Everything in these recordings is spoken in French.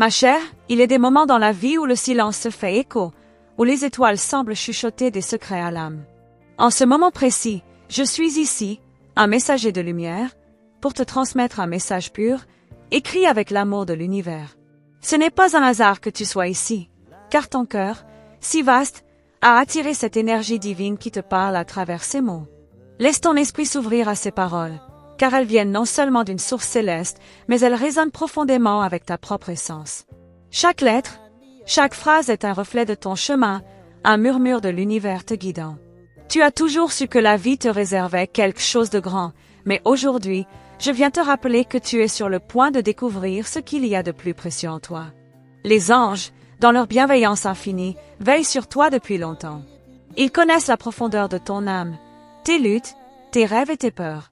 Ma chère, il est des moments dans la vie où le silence se fait écho, où les étoiles semblent chuchoter des secrets à l'âme. En ce moment précis, je suis ici, un messager de lumière, pour te transmettre un message pur, écrit avec l'amour de l'univers. Ce n'est pas un hasard que tu sois ici, car ton cœur, si vaste, a attiré cette énergie divine qui te parle à travers ces mots. Laisse ton esprit s'ouvrir à ces paroles, car elles viennent non seulement d'une source céleste, mais elles résonnent profondément avec ta propre essence. Chaque lettre, chaque phrase est un reflet de ton chemin, un murmure de l'univers te guidant. Tu as toujours su que la vie te réservait quelque chose de grand, mais aujourd'hui, je viens te rappeler que tu es sur le point de découvrir ce qu'il y a de plus précieux en toi. Les anges, dans leur bienveillance infinie, veillent sur toi depuis longtemps. Ils connaissent la profondeur de ton âme, tes luttes, tes rêves et tes peurs.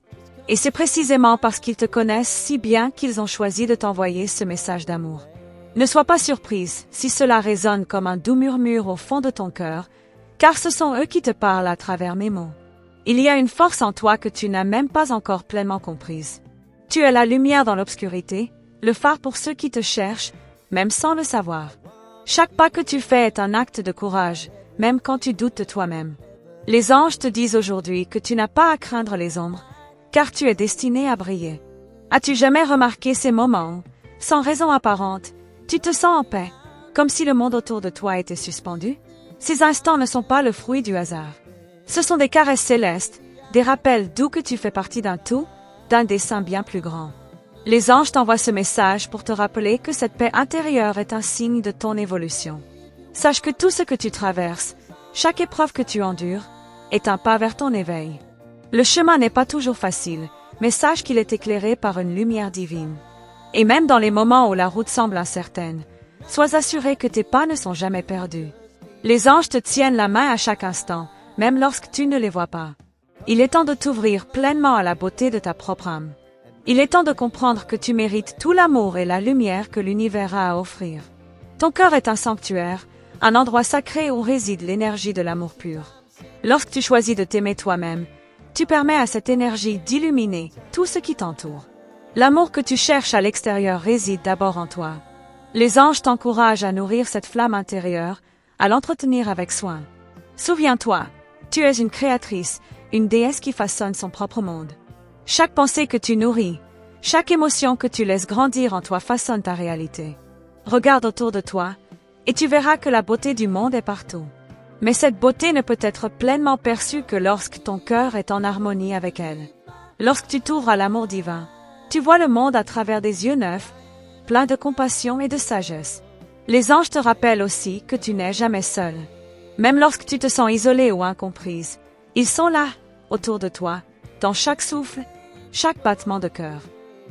Et c'est précisément parce qu'ils te connaissent si bien qu'ils ont choisi de t'envoyer ce message d'amour. Ne sois pas surprise si cela résonne comme un doux murmure au fond de ton cœur, car ce sont eux qui te parlent à travers mes mots. Il y a une force en toi que tu n'as même pas encore pleinement comprise. Tu es la lumière dans l'obscurité, le phare pour ceux qui te cherchent, même sans le savoir. Chaque pas que tu fais est un acte de courage, même quand tu doutes de toi-même. Les anges te disent aujourd'hui que tu n'as pas à craindre les ombres, car tu es destiné à briller. As-tu jamais remarqué ces moments où, sans raison apparente, tu te sens en paix, comme si le monde autour de toi était suspendu? Ces instants ne sont pas le fruit du hasard. Ce sont des caresses célestes, des rappels doux que tu fais partie d'un tout, d'un dessein bien plus grand. Les anges t'envoient ce message pour te rappeler que cette paix intérieure est un signe de ton évolution. Sache que tout ce que tu traverses, chaque épreuve que tu endures, est un pas vers ton éveil. Le chemin n'est pas toujours facile, mais sache qu'il est éclairé par une lumière divine. Et même dans les moments où la route semble incertaine, sois assuré que tes pas ne sont jamais perdus. Les anges te tiennent la main à chaque instant, même lorsque tu ne les vois pas. Il est temps de t'ouvrir pleinement à la beauté de ta propre âme. Il est temps de comprendre que tu mérites tout l'amour et la lumière que l'univers a à offrir. Ton cœur est un sanctuaire, un endroit sacré où réside l'énergie de l'amour pur. Lorsque tu choisis de t'aimer toi-même, tu permets à cette énergie d'illuminer tout ce qui t'entoure. L'amour que tu cherches à l'extérieur réside d'abord en toi. Les anges t'encouragent à nourrir cette flamme intérieure, à l'entretenir avec soin. Souviens-toi, tu es une créatrice, une déesse qui façonne son propre monde. Chaque pensée que tu nourris, chaque émotion que tu laisses grandir en toi façonne ta réalité. Regarde autour de toi, et tu verras que la beauté du monde est partout. Mais cette beauté ne peut être pleinement perçue que lorsque ton cœur est en harmonie avec elle. Lorsque tu t'ouvres à l'amour divin, tu vois le monde à travers des yeux neufs, pleins de compassion et de sagesse. Les anges te rappellent aussi que tu n'es jamais seul. Même lorsque tu te sens isolée ou incomprise, ils sont là, autour de toi, dans chaque souffle, chaque battement de cœur.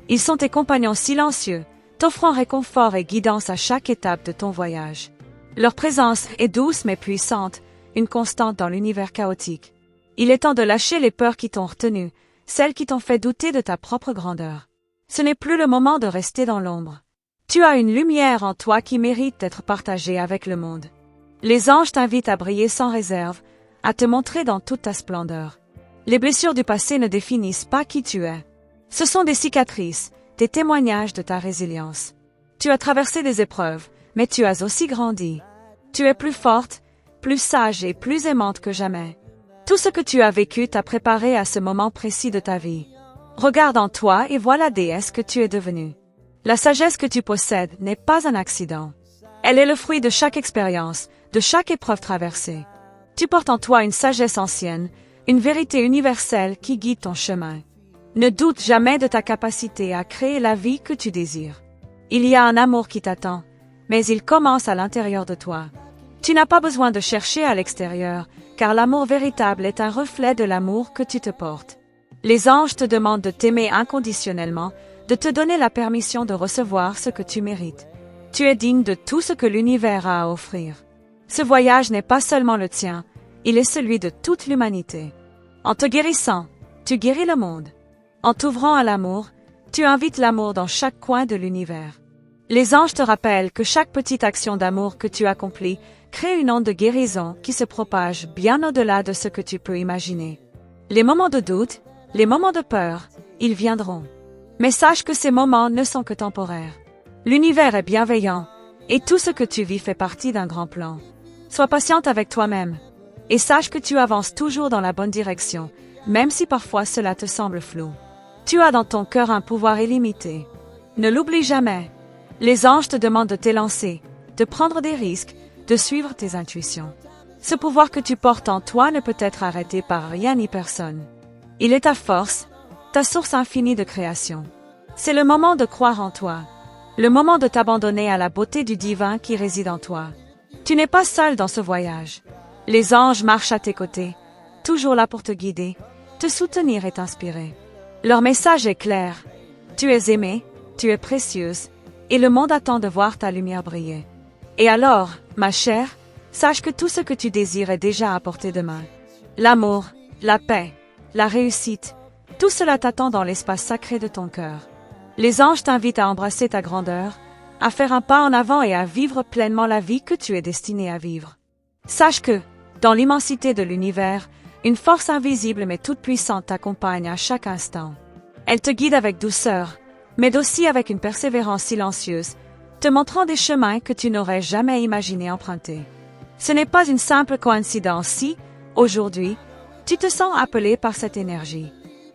Ils sont tes compagnons silencieux, t'offrant réconfort et guidance à chaque étape de ton voyage. Leur présence est douce mais puissante, une constante dans l'univers chaotique. Il est temps de lâcher les peurs qui t'ont retenu, celles qui t'ont fait douter de ta propre grandeur. Ce n'est plus le moment de rester dans l'ombre. Tu as une lumière en toi qui mérite d'être partagée avec le monde. Les anges t'invitent à briller sans réserve, à te montrer dans toute ta splendeur. Les blessures du passé ne définissent pas qui tu es. Ce sont des cicatrices, des témoignages de ta résilience. Tu as traversé des épreuves, mais tu as aussi grandi. Tu es plus forte, plus sage et plus aimante que jamais. Tout ce que tu as vécu t'a préparé à ce moment précis de ta vie. Regarde en toi et vois la déesse que tu es devenue. La sagesse que tu possèdes n'est pas un accident. Elle est le fruit de chaque expérience, de chaque épreuve traversée. Tu portes en toi une sagesse ancienne, une vérité universelle qui guide ton chemin. Ne doute jamais de ta capacité à créer la vie que tu désires. Il y a un amour qui t'attend, mais il commence à l'intérieur de toi. Tu n'as pas besoin de chercher à l'extérieur, car l'amour véritable est un reflet de l'amour que tu te portes. Les anges te demandent de t'aimer inconditionnellement, de te donner la permission de recevoir ce que tu mérites. Tu es digne de tout ce que l'univers a à offrir. Ce voyage n'est pas seulement le tien, il est celui de toute l'humanité. En te guérissant, tu guéris le monde. En t'ouvrant à l'amour, tu invites l'amour dans chaque coin de l'univers. Les anges te rappellent que chaque petite action d'amour que tu accomplis crée une onde de guérison qui se propage bien au-delà de ce que tu peux imaginer. Les moments de doute, les moments de peur, ils viendront. Mais sache que ces moments ne sont que temporaires. L'univers est bienveillant, et tout ce que tu vis fait partie d'un grand plan. Sois patiente avec toi-même, et sache que tu avances toujours dans la bonne direction, même si parfois cela te semble flou. Tu as dans ton cœur un pouvoir illimité. Ne l'oublie jamais. Les anges te demandent de t'élancer, de prendre des risques, de suivre tes intuitions. Ce pouvoir que tu portes en toi ne peut être arrêté par rien ni personne. Il est ta force, ta source infinie de création. C'est le moment de croire en toi, le moment de t'abandonner à la beauté du divin qui réside en toi. Tu n'es pas seul dans ce voyage. Les anges marchent à tes côtés, toujours là pour te guider, te soutenir et t'inspirer. Leur message est clair. Tu es aimée, tu es précieuse, et le monde attend de voir ta lumière briller. Et alors, ma chère, sache que tout ce que tu désires est déjà à portée de main. L'amour, la paix, la réussite, tout cela t'attend dans l'espace sacré de ton cœur. Les anges t'invitent à embrasser ta grandeur, à faire un pas en avant et à vivre pleinement la vie que tu es destinée à vivre. Sache que, dans l'immensité de l'univers, une force invisible mais toute puissante t'accompagne à chaque instant. Elle te guide avec douceur, mais aussi avec une persévérance silencieuse, te montrant des chemins que tu n'aurais jamais imaginé emprunter. Ce n'est pas une simple coïncidence si, aujourd'hui, tu te sens appelé par cette énergie.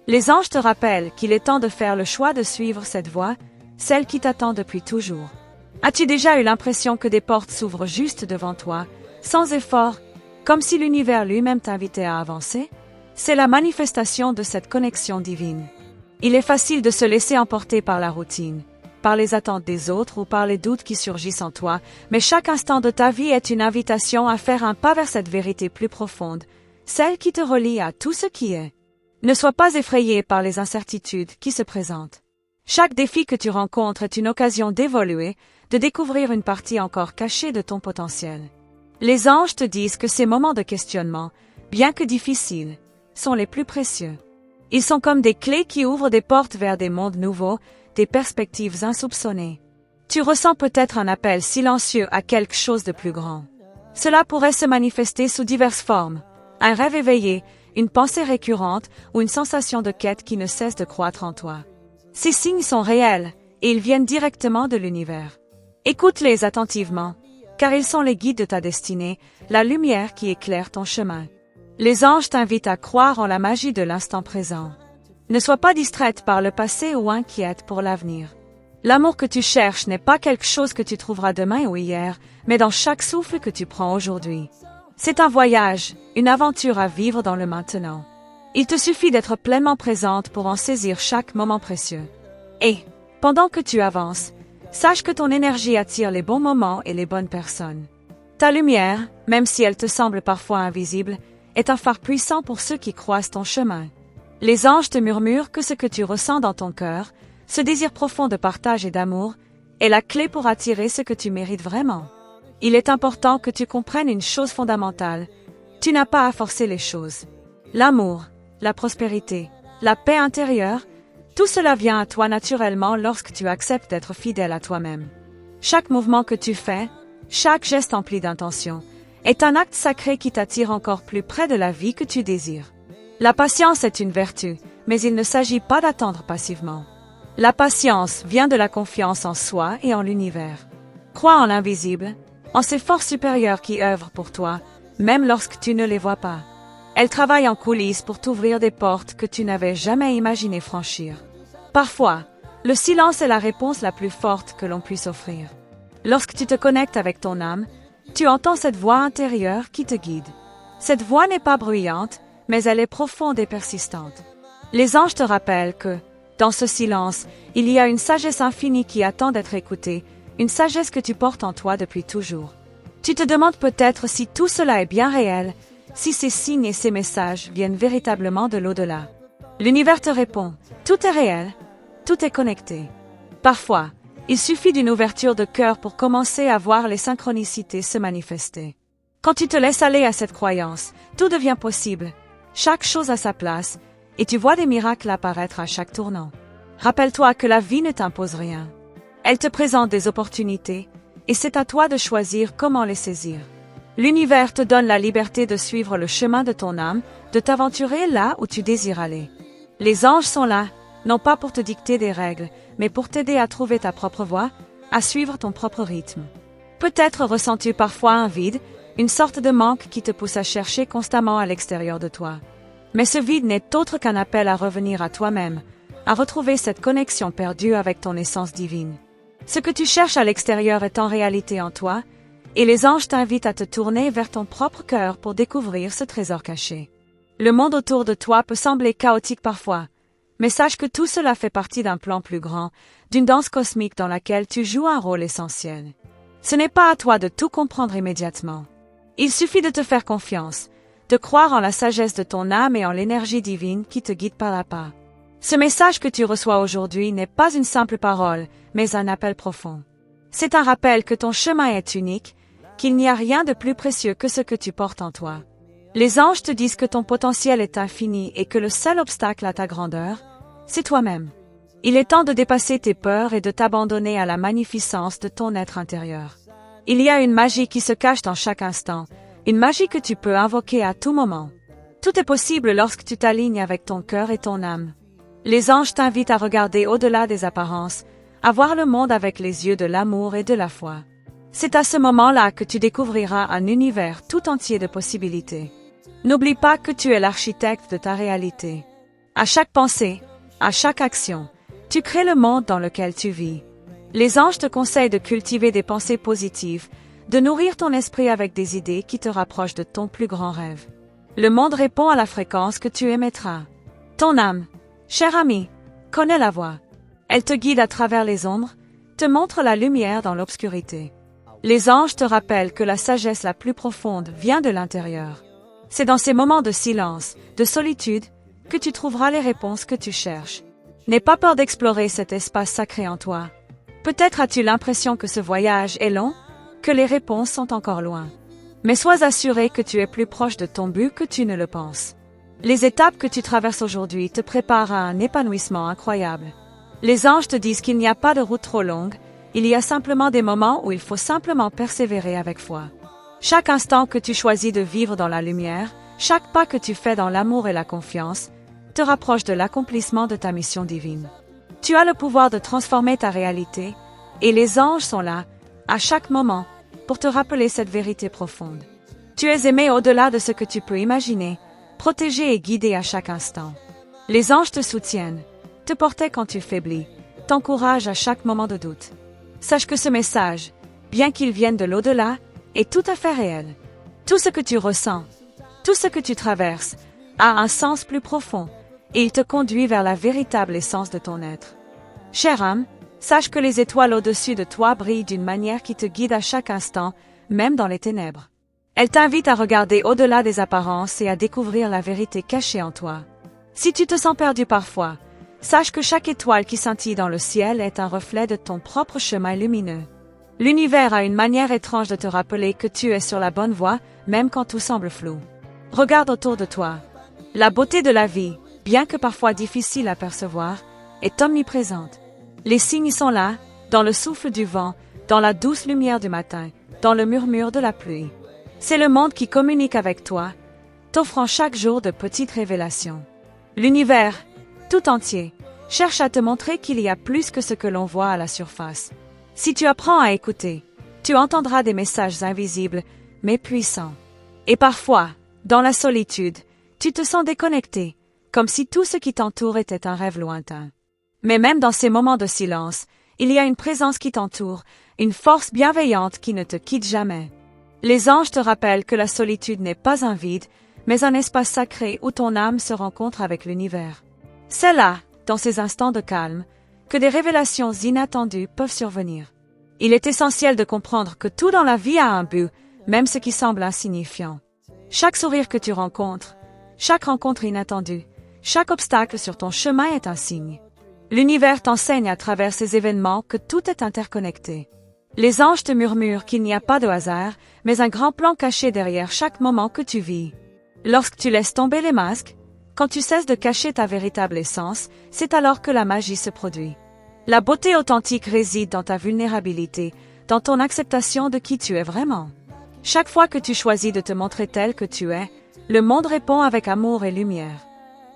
Les anges te rappellent qu'il est temps de faire le choix de suivre cette voie, celle qui t'attend depuis toujours. As-tu déjà eu l'impression que des portes s'ouvrent juste devant toi, sans effort, comme si l'univers lui-même t'invitait à avancer? C'est la manifestation de cette connexion divine. Il est facile de se laisser emporter par la routine, par les attentes des autres ou par les doutes qui surgissent en toi, mais chaque instant de ta vie est une invitation à faire un pas vers cette vérité plus profonde, celle qui te relie à tout ce qui est. Ne sois pas effrayé par les incertitudes qui se présentent. Chaque défi que tu rencontres est une occasion d'évoluer, de découvrir une partie encore cachée de ton potentiel. Les anges te disent que ces moments de questionnement, bien que difficiles, sont les plus précieux. Ils sont comme des clés qui ouvrent des portes vers des mondes nouveaux, des perspectives insoupçonnées. Tu ressens peut-être un appel silencieux à quelque chose de plus grand. Cela pourrait se manifester sous diverses formes. Un rêve éveillé, une pensée récurrente ou une sensation de quête qui ne cesse de croître en toi. Ces signes sont réels et ils viennent directement de l'univers. Écoute-les attentivement, car ils sont les guides de ta destinée, la lumière qui éclaire ton chemin. Les anges t'invitent à croire en la magie de l'instant présent. Ne sois pas distraite par le passé ou inquiète pour l'avenir. L'amour que tu cherches n'est pas quelque chose que tu trouveras demain ou hier, mais dans chaque souffle que tu prends aujourd'hui. C'est un voyage, une aventure à vivre dans le maintenant. Il te suffit d'être pleinement présente pour en saisir chaque moment précieux. Et, pendant que tu avances, sache que ton énergie attire les bons moments et les bonnes personnes. Ta lumière, même si elle te semble parfois invisible, est un phare puissant pour ceux qui croisent ton chemin. Les anges te murmurent que ce que tu ressens dans ton cœur, ce désir profond de partage et d'amour, est la clé pour attirer ce que tu mérites vraiment. Il est important que tu comprennes une chose fondamentale. Tu n'as pas à forcer les choses. L'amour, la prospérité, la paix intérieure, tout cela vient à toi naturellement lorsque tu acceptes d'être fidèle à toi-même. Chaque mouvement que tu fais, chaque geste empli d'intention, est un acte sacré qui t'attire encore plus près de la vie que tu désires. La patience est une vertu, mais il ne s'agit pas d'attendre passivement. La patience vient de la confiance en soi et en l'univers. Crois en l'invisible, en ces forces supérieures qui œuvrent pour toi, même lorsque tu ne les vois pas. Elles travaillent en coulisses pour t'ouvrir des portes que tu n'avais jamais imaginé franchir. Parfois, le silence est la réponse la plus forte que l'on puisse offrir. Lorsque tu te connectes avec ton âme, tu entends cette voix intérieure qui te guide. Cette voix n'est pas bruyante, mais elle est profonde et persistante. Les anges te rappellent que, dans ce silence, il y a une sagesse infinie qui attend d'être écoutée, une sagesse que tu portes en toi depuis toujours. Tu te demandes peut-être si tout cela est bien réel, si ces signes et ces messages viennent véritablement de l'au-delà. L'univers te répond, tout est réel, tout est connecté. Parfois, il suffit d'une ouverture de cœur pour commencer à voir les synchronicités se manifester. Quand tu te laisses aller à cette croyance, tout devient possible, chaque chose a sa place, et tu vois des miracles apparaître à chaque tournant. Rappelle-toi que la vie ne t'impose rien. Elle te présente des opportunités, et c'est à toi de choisir comment les saisir. L'univers te donne la liberté de suivre le chemin de ton âme, de t'aventurer là où tu désires aller. Les anges sont là, non pas pour te dicter des règles, mais pour t'aider à trouver ta propre voie, à suivre ton propre rythme. Peut-être ressens-tu parfois un vide, une sorte de manque qui te pousse à chercher constamment à l'extérieur de toi. Mais ce vide n'est autre qu'un appel à revenir à toi-même, à retrouver cette connexion perdue avec ton essence divine. Ce que tu cherches à l'extérieur est en réalité en toi, et les anges t'invitent à te tourner vers ton propre cœur pour découvrir ce trésor caché. Le monde autour de toi peut sembler chaotique parfois, mais sache que tout cela fait partie d'un plan plus grand, d'une danse cosmique dans laquelle tu joues un rôle essentiel. Ce n'est pas à toi de tout comprendre immédiatement. Il suffit de te faire confiance, de croire en la sagesse de ton âme et en l'énergie divine qui te guide pas à pas. Ce message que tu reçois aujourd'hui n'est pas une simple parole, mais un appel profond. C'est un rappel que ton chemin est unique, qu'il n'y a rien de plus précieux que ce que tu portes en toi. Les anges te disent que ton potentiel est infini et que le seul obstacle à ta grandeur, c'est toi-même. Il est temps de dépasser tes peurs et de t'abandonner à la magnificence de ton être intérieur. Il y a une magie qui se cache dans chaque instant, une magie que tu peux invoquer à tout moment. Tout est possible lorsque tu t'alignes avec ton cœur et ton âme. Les anges t'invitent à regarder au-delà des apparences, à voir le monde avec les yeux de l'amour et de la foi. C'est à ce moment-là que tu découvriras un univers tout entier de possibilités. N'oublie pas que tu es l'architecte de ta réalité. À chaque pensée, à chaque action, tu crées le monde dans lequel tu vis. Les anges te conseillent de cultiver des pensées positives, de nourrir ton esprit avec des idées qui te rapprochent de ton plus grand rêve. Le monde répond à la fréquence que tu émettras. Ton âme, cher ami, connaît la voie. Elle te guide à travers les ombres, te montre la lumière dans l'obscurité. Les anges te rappellent que la sagesse la plus profonde vient de l'intérieur. C'est dans ces moments de silence, de solitude, que tu trouveras les réponses que tu cherches. N'aie pas peur d'explorer cet espace sacré en toi. Peut-être as-tu l'impression que ce voyage est long, que les réponses sont encore loin. Mais sois assuré que tu es plus proche de ton but que tu ne le penses. Les étapes que tu traverses aujourd'hui te préparent à un épanouissement incroyable. Les anges te disent qu'il n'y a pas de route trop longue, il y a simplement des moments où il faut simplement persévérer avec foi. Chaque instant que tu choisis de vivre dans la lumière, chaque pas que tu fais dans l'amour et la confiance, te rapproche de l'accomplissement de ta mission divine. Tu as le pouvoir de transformer ta réalité, et les anges sont là, à chaque moment, pour te rappeler cette vérité profonde. Tu es aimé au-delà de ce que tu peux imaginer, protégé et guidé à chaque instant. Les anges te soutiennent, te portent quand tu faiblis, t'encouragent à chaque moment de doute. Sache que ce message, bien qu'il vienne de l'au-delà, est tout à fait réel. Tout ce que tu ressens, tout ce que tu traverses, a un sens plus profond, et il te conduit vers la véritable essence de ton être. Chère âme, sache que les étoiles au-dessus de toi brillent d'une manière qui te guide à chaque instant, même dans les ténèbres. Elles t'invitent à regarder au-delà des apparences et à découvrir la vérité cachée en toi. Si tu te sens perdu parfois, sache que chaque étoile qui scintille dans le ciel est un reflet de ton propre chemin lumineux. L'univers a une manière étrange de te rappeler que tu es sur la bonne voie, même quand tout semble flou. Regarde autour de toi. La beauté de la vie, bien que parfois difficile à percevoir, est omniprésente. Les signes sont là, dans le souffle du vent, dans la douce lumière du matin, dans le murmure de la pluie. C'est le monde qui communique avec toi, t'offrant chaque jour de petites révélations. L'univers, tout entier, cherche à te montrer qu'il y a plus que ce que l'on voit à la surface. Si tu apprends à écouter, tu entendras des messages invisibles, mais puissants. Et parfois, dans la solitude, tu te sens déconnecté, comme si tout ce qui t'entoure était un rêve lointain. Mais même dans ces moments de silence, il y a une présence qui t'entoure, une force bienveillante qui ne te quitte jamais. Les anges te rappellent que la solitude n'est pas un vide, mais un espace sacré où ton âme se rencontre avec l'univers. C'est là, dans ces instants de calme, que des révélations inattendues peuvent survenir. Il est essentiel de comprendre que tout dans la vie a un but, même ce qui semble insignifiant. Chaque sourire que tu rencontres, chaque rencontre inattendue, chaque obstacle sur ton chemin est un signe. L'univers t'enseigne à travers ces événements que tout est interconnecté. Les anges te murmurent qu'il n'y a pas de hasard, mais un grand plan caché derrière chaque moment que tu vis. Lorsque tu laisses tomber les masques, quand tu cesses de cacher ta véritable essence, c'est alors que la magie se produit. La beauté authentique réside dans ta vulnérabilité, dans ton acceptation de qui tu es vraiment. Chaque fois que tu choisis de te montrer tel que tu es, le monde répond avec amour et lumière.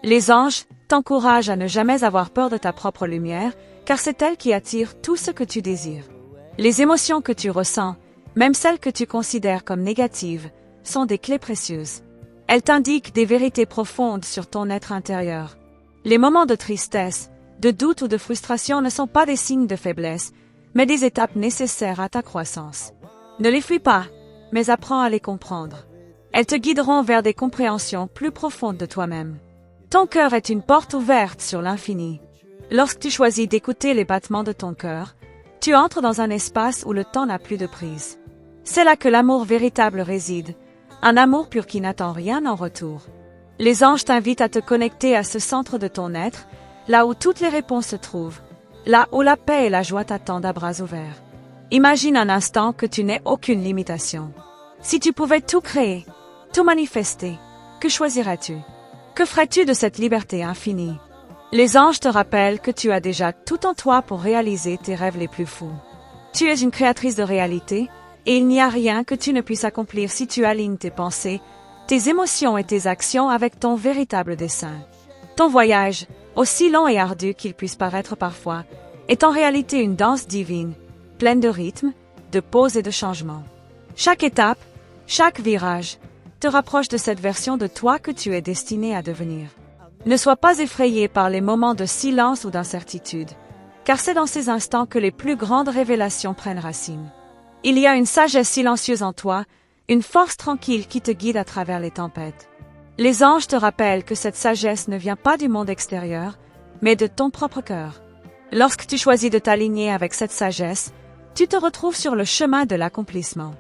Les anges t'encouragent à ne jamais avoir peur de ta propre lumière, car c'est elle qui attire tout ce que tu désires. Les émotions que tu ressens, même celles que tu considères comme négatives, sont des clés précieuses. Elles t'indiquent des vérités profondes sur ton être intérieur. Les moments de tristesse, de doute ou de frustration ne sont pas des signes de faiblesse, mais des étapes nécessaires à ta croissance. Ne les fuis pas, mais apprends à les comprendre. Elles te guideront vers des compréhensions plus profondes de toi-même. Ton cœur est une porte ouverte sur l'infini. Lorsque tu choisis d'écouter les battements de ton cœur, tu entres dans un espace où le temps n'a plus de prise. C'est là que l'amour véritable réside, un amour pur qui n'attend rien en retour. Les anges t'invitent à te connecter à ce centre de ton être, là où toutes les réponses se trouvent, là où la paix et la joie t'attendent à bras ouverts. Imagine un instant que tu n'aies aucune limitation. Si tu pouvais tout créer, tout manifester, que choisirais-tu? Que ferais-tu de cette liberté infinie? Les anges te rappellent que tu as déjà tout en toi pour réaliser tes rêves les plus fous. Tu es une créatrice de réalité, et il n'y a rien que tu ne puisses accomplir si tu alignes tes pensées, tes émotions et tes actions avec ton véritable dessein. Ton voyage, aussi long et ardu qu'il puisse paraître parfois, est en réalité une danse divine, pleine de rythme, de pause et de changement. Chaque étape, chaque virage, te rapproche de cette version de toi que tu es destiné à devenir. Ne sois pas effrayé par les moments de silence ou d'incertitude, car c'est dans ces instants que les plus grandes révélations prennent racine. Il y a une sagesse silencieuse en toi, une force tranquille qui te guide à travers les tempêtes. Les anges te rappellent que cette sagesse ne vient pas du monde extérieur, mais de ton propre cœur. Lorsque tu choisis de t'aligner avec cette sagesse, tu te retrouves sur le chemin de l'accomplissement.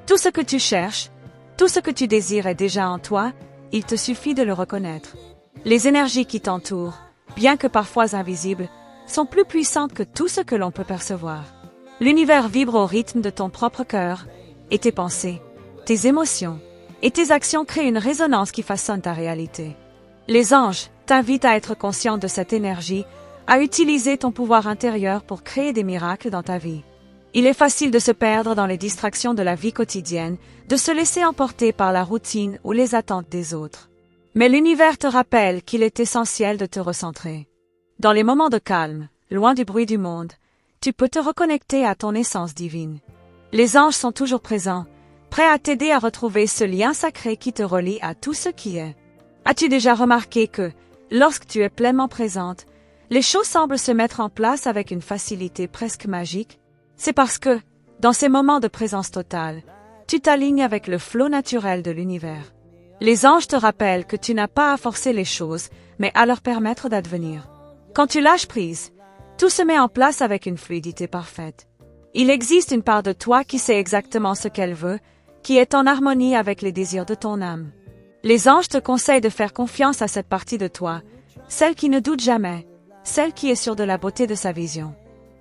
Tout ce que tu cherches, tout ce que tu désires est déjà en toi, il te suffit de le reconnaître. Les énergies qui t'entourent, bien que parfois invisibles, sont plus puissantes que tout ce que l'on peut percevoir. L'univers vibre au rythme de ton propre cœur, et tes pensées, tes émotions et tes actions créent une résonance qui façonne ta réalité. Les anges t'invitent à être conscient de cette énergie, à utiliser ton pouvoir intérieur pour créer des miracles dans ta vie. Il est facile de se perdre dans les distractions de la vie quotidienne, de se laisser emporter par la routine ou les attentes des autres. Mais l'univers te rappelle qu'il est essentiel de te recentrer. Dans les moments de calme, loin du bruit du monde, tu peux te reconnecter à ton essence divine. Les anges sont toujours présents, prêts à t'aider à retrouver ce lien sacré qui te relie à tout ce qui est. As-tu déjà remarqué que, lorsque tu es pleinement présente, les choses semblent se mettre en place avec une facilité presque magique? C'est parce que, dans ces moments de présence totale, tu t'alignes avec le flot naturel de l'univers. Les anges te rappellent que tu n'as pas à forcer les choses, mais à leur permettre d'advenir. Quand tu lâches prise, tout se met en place avec une fluidité parfaite. Il existe une part de toi qui sait exactement ce qu'elle veut, qui est en harmonie avec les désirs de ton âme. Les anges te conseillent de faire confiance à cette partie de toi, celle qui ne doute jamais, celle qui est sûre de la beauté de sa vision.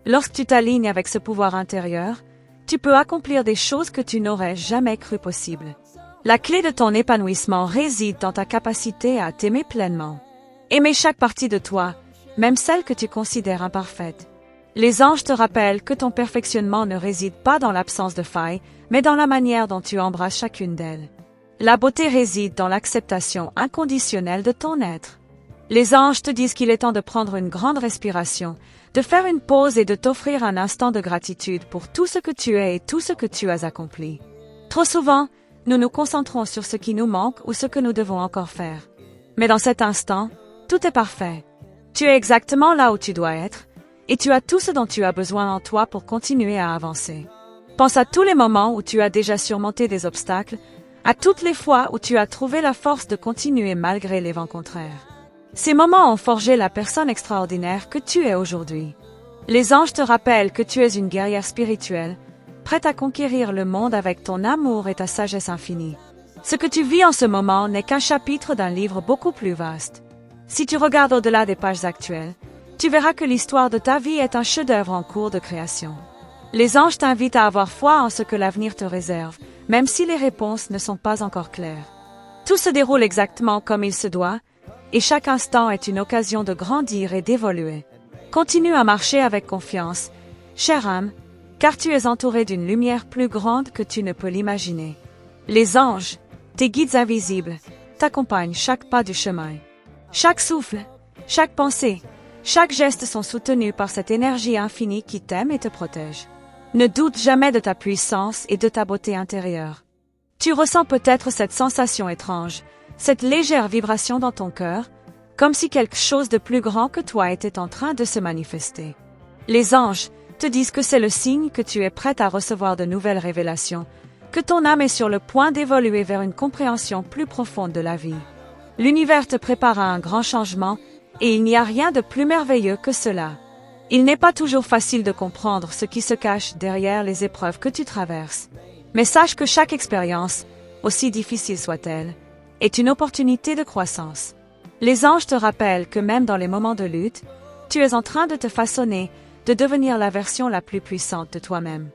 Lorsque tu t'alignes avec ce pouvoir intérieur, tu peux accomplir des choses que tu n'aurais jamais cru possibles. La clé de ton épanouissement réside dans ta capacité à t'aimer pleinement. Aimer chaque partie de toi, même celle que tu considères imparfaite. Les anges te rappellent que ton perfectionnement ne réside pas dans l'absence de failles, mais dans la manière dont tu embrasses chacune d'elles. La beauté réside dans l'acceptation inconditionnelle de ton être. Les anges te disent qu'il est temps de prendre une grande respiration, de faire une pause et de t'offrir un instant de gratitude pour tout ce que tu es et tout ce que tu as accompli. Trop souvent, nous nous concentrons sur ce qui nous manque ou ce que nous devons encore faire. Mais dans cet instant, tout est parfait. Tu es exactement là où tu dois être, et tu as tout ce dont tu as besoin en toi pour continuer à avancer. Pense à tous les moments où tu as déjà surmonté des obstacles, à toutes les fois où tu as trouvé la force de continuer malgré les vents contraires. Ces moments ont forgé la personne extraordinaire que tu es aujourd'hui. Les anges te rappellent que tu es une guerrière spirituelle, prête à conquérir le monde avec ton amour et ta sagesse infinie. Ce que tu vis en ce moment n'est qu'un chapitre d'un livre beaucoup plus vaste. Si tu regardes au-delà des pages actuelles, tu verras que l'histoire de ta vie est un chef-d'œuvre en cours de création. Les anges t'invitent à avoir foi en ce que l'avenir te réserve, même si les réponses ne sont pas encore claires. Tout se déroule exactement comme il se doit, et chaque instant est une occasion de grandir et d'évoluer. Continue à marcher avec confiance, chère âme, car tu es entouré d'une lumière plus grande que tu ne peux l'imaginer. Les anges, tes guides invisibles, t'accompagnent chaque pas du chemin. Chaque souffle, chaque pensée, chaque geste sont soutenus par cette énergie infinie qui t'aime et te protège. Ne doute jamais de ta puissance et de ta beauté intérieure. Tu ressens peut-être cette sensation étrange, cette légère vibration dans ton cœur, comme si quelque chose de plus grand que toi était en train de se manifester. Les anges te disent que c'est le signe que tu es prête à recevoir de nouvelles révélations, que ton âme est sur le point d'évoluer vers une compréhension plus profonde de la vie. L'univers te prépare à un grand changement, et il n'y a rien de plus merveilleux que cela. Il n'est pas toujours facile de comprendre ce qui se cache derrière les épreuves que tu traverses. Mais sache que chaque expérience, aussi difficile soit-elle, est une opportunité de croissance. Les anges te rappellent que même dans les moments de lutte, tu es en train de te façonner, de devenir la version la plus puissante de toi-même.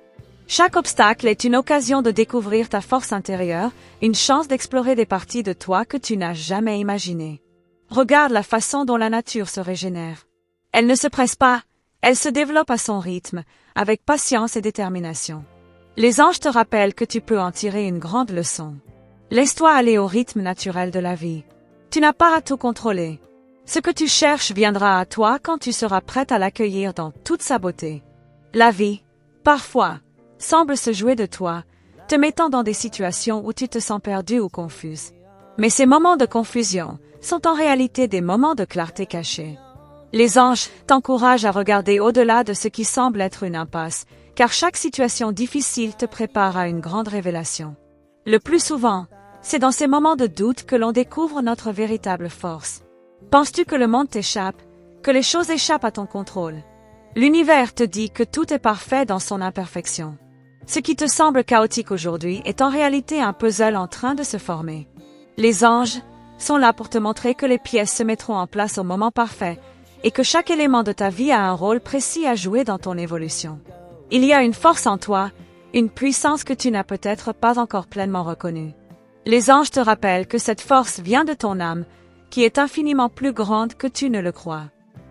Chaque obstacle est une occasion de découvrir ta force intérieure, une chance d'explorer des parties de toi que tu n'as jamais imaginées. Regarde la façon dont la nature se régénère. Elle ne se presse pas, elle se développe à son rythme, avec patience et détermination. Les anges te rappellent que tu peux en tirer une grande leçon. Laisse-toi aller au rythme naturel de la vie. Tu n'as pas à tout contrôler. Ce que tu cherches viendra à toi quand tu seras prête à l'accueillir dans toute sa beauté. La vie, parfois, semble se jouer de toi, te mettant dans des situations où tu te sens perdue ou confuse. Mais ces moments de confusion sont en réalité des moments de clarté cachée. Les anges t'encouragent à regarder au-delà de ce qui semble être une impasse, car chaque situation difficile te prépare à une grande révélation. Le plus souvent, c'est dans ces moments de doute que l'on découvre notre véritable force. Penses-tu que le monde t'échappe, que les choses échappent à ton contrôle? L'univers te dit que tout est parfait dans son imperfection. Ce qui te semble chaotique aujourd'hui est en réalité un puzzle en train de se former. Les anges sont là pour te montrer que les pièces se mettront en place au moment parfait et que chaque élément de ta vie a un rôle précis à jouer dans ton évolution. Il y a une force en toi, une puissance que tu n'as peut-être pas encore pleinement reconnue. Les anges te rappellent que cette force vient de ton âme, qui est infiniment plus grande que tu ne le crois.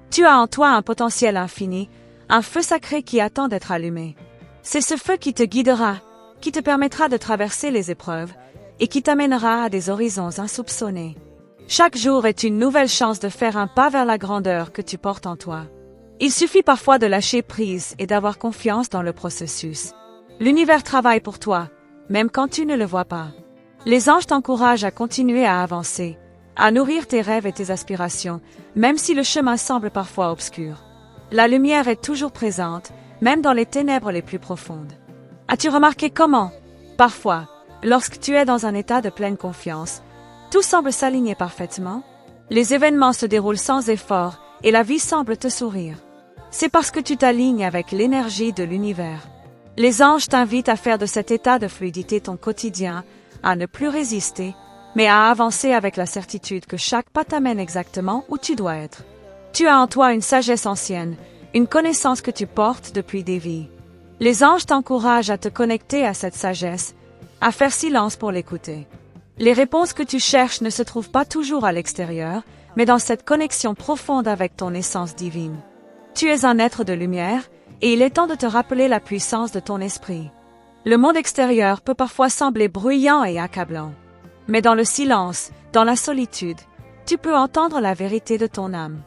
Tu as en toi un potentiel infini, un feu sacré qui attend d'être allumé. C'est ce feu qui te guidera, qui te permettra de traverser les épreuves, et qui t'amènera à des horizons insoupçonnés. Chaque jour est une nouvelle chance de faire un pas vers la grandeur que tu portes en toi. Il suffit parfois de lâcher prise et d'avoir confiance dans le processus. L'univers travaille pour toi, même quand tu ne le vois pas. Les anges t'encouragent à continuer à avancer, à nourrir tes rêves et tes aspirations, même si le chemin semble parfois obscur. La lumière est toujours présente, même dans les ténèbres les plus profondes. As-tu remarqué comment, parfois, lorsque tu es dans un état de pleine confiance, tout semble s'aligner parfaitement? Les événements se déroulent sans effort et la vie semble te sourire. C'est parce que tu t'alignes avec l'énergie de l'univers. Les anges t'invitent à faire de cet état de fluidité ton quotidien, à ne plus résister, mais à avancer avec la certitude que chaque pas t'amène exactement où tu dois être. Tu as en toi une sagesse ancienne, une connaissance que tu portes depuis des vies. Les anges t'encouragent à te connecter à cette sagesse, à faire silence pour l'écouter. Les réponses que tu cherches ne se trouvent pas toujours à l'extérieur, mais dans cette connexion profonde avec ton essence divine. Tu es un être de lumière, et il est temps de te rappeler la puissance de ton esprit. Le monde extérieur peut parfois sembler bruyant et accablant. Mais dans le silence, dans la solitude, tu peux entendre la vérité de ton âme.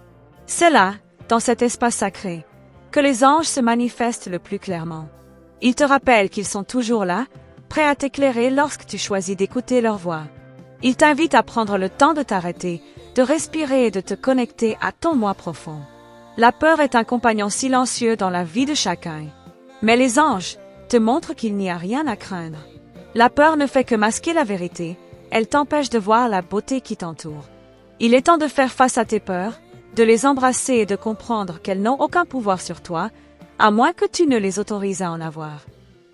C'est là, dans cet espace sacré, que les anges se manifestent le plus clairement. Ils te rappellent qu'ils sont toujours là, prêts à t'éclairer lorsque tu choisis d'écouter leur voix. Ils t'invitent à prendre le temps de t'arrêter, de respirer et de te connecter à ton moi profond. La peur est un compagnon silencieux dans la vie de chacun. Mais les anges te montrent qu'il n'y a rien à craindre. La peur ne fait que masquer la vérité, elle t'empêche de voir la beauté qui t'entoure. Il est temps de faire face à tes peurs, de les embrasser et de comprendre qu'elles n'ont aucun pouvoir sur toi, à moins que tu ne les autorises à en avoir.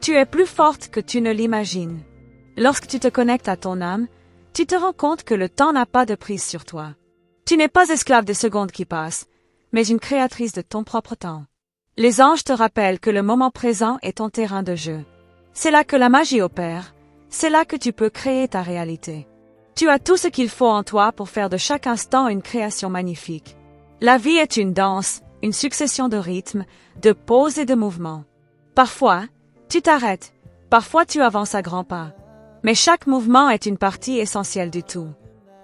Tu es plus forte que tu ne l'imagines. Lorsque tu te connectes à ton âme, tu te rends compte que le temps n'a pas de prise sur toi. Tu n'es pas esclave des secondes qui passent, mais une créatrice de ton propre temps. Les anges te rappellent que le moment présent est ton terrain de jeu. C'est là que la magie opère, c'est là que tu peux créer ta réalité. Tu as tout ce qu'il faut en toi pour faire de chaque instant une création magnifique. La vie est une danse, une succession de rythmes, de pauses et de mouvements. Parfois, tu t'arrêtes, parfois tu avances à grands pas. Mais chaque mouvement est une partie essentielle du tout.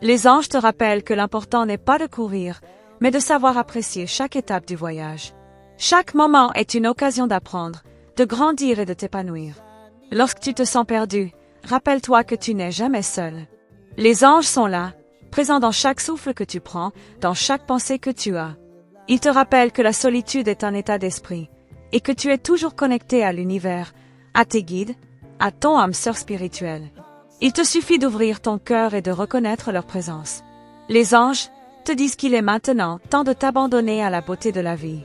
Les anges te rappellent que l'important n'est pas de courir, mais de savoir apprécier chaque étape du voyage. Chaque moment est une occasion d'apprendre, de grandir et de t'épanouir. Lorsque tu te sens perdu, rappelle-toi que tu n'es jamais seul. Les anges sont là, présents dans chaque souffle que tu prends, dans chaque pensée que tu as. Ils te rappellent que la solitude est un état d'esprit, et que tu es toujours connecté à l'univers, à tes guides, à ton âme sœur spirituelle. Il te suffit d'ouvrir ton cœur et de reconnaître leur présence. Les anges te disent qu'il est maintenant temps de t'abandonner à la beauté de la vie.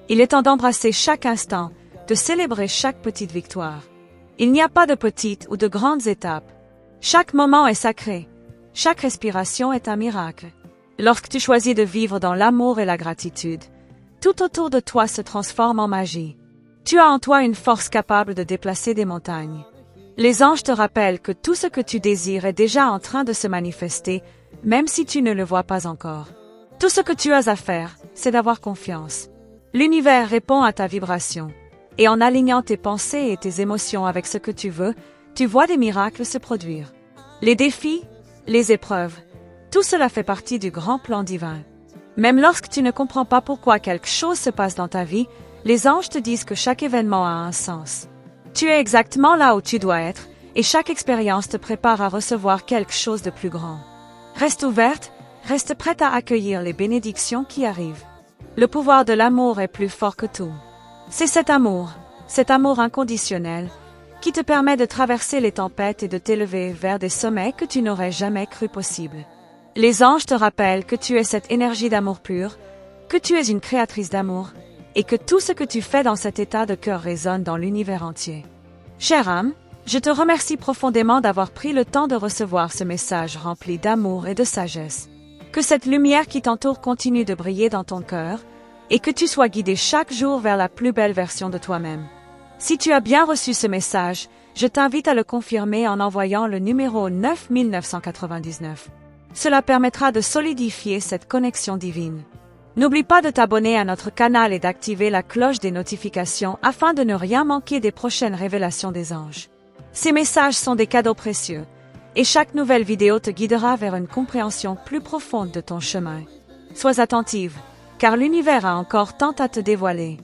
Il est temps d'embrasser chaque instant, de célébrer chaque petite victoire. Il n'y a pas de petites ou de grandes étapes. Chaque moment est sacré. Chaque respiration est un miracle. Lorsque tu choisis de vivre dans l'amour et la gratitude, tout autour de toi se transforme en magie. Tu as en toi une force capable de déplacer des montagnes. Les anges te rappellent que tout ce que tu désires est déjà en train de se manifester, même si tu ne le vois pas encore. Tout ce que tu as à faire, c'est d'avoir confiance. L'univers répond à ta vibration. Et en alignant tes pensées et tes émotions avec ce que tu veux, tu vois des miracles se produire. Les défis, les épreuves, tout cela fait partie du grand plan divin. Même lorsque tu ne comprends pas pourquoi quelque chose se passe dans ta vie, les anges te disent que chaque événement a un sens. Tu es exactement là où tu dois être, et chaque expérience te prépare à recevoir quelque chose de plus grand. Reste ouverte, reste prête à accueillir les bénédictions qui arrivent. Le pouvoir de l'amour est plus fort que tout. C'est cet amour inconditionnel, qui te permet de traverser les tempêtes et de t'élever vers des sommets que tu n'aurais jamais cru possibles. Les anges te rappellent que tu es cette énergie d'amour pur, que tu es une créatrice d'amour, et que tout ce que tu fais dans cet état de cœur résonne dans l'univers entier. Chère âme, je te remercie profondément d'avoir pris le temps de recevoir ce message rempli d'amour et de sagesse. Que cette lumière qui t'entoure continue de briller dans ton cœur, et que tu sois guidé chaque jour vers la plus belle version de toi-même. Si tu as bien reçu ce message, je t'invite à le confirmer en envoyant le numéro 9999. Cela permettra de solidifier cette connexion divine. N'oublie pas de t'abonner à notre canal et d'activer la cloche des notifications afin de ne rien manquer des prochaines révélations des anges. Ces messages sont des cadeaux précieux, et chaque nouvelle vidéo te guidera vers une compréhension plus profonde de ton chemin. Sois attentive, car l'univers a encore tant à te dévoiler.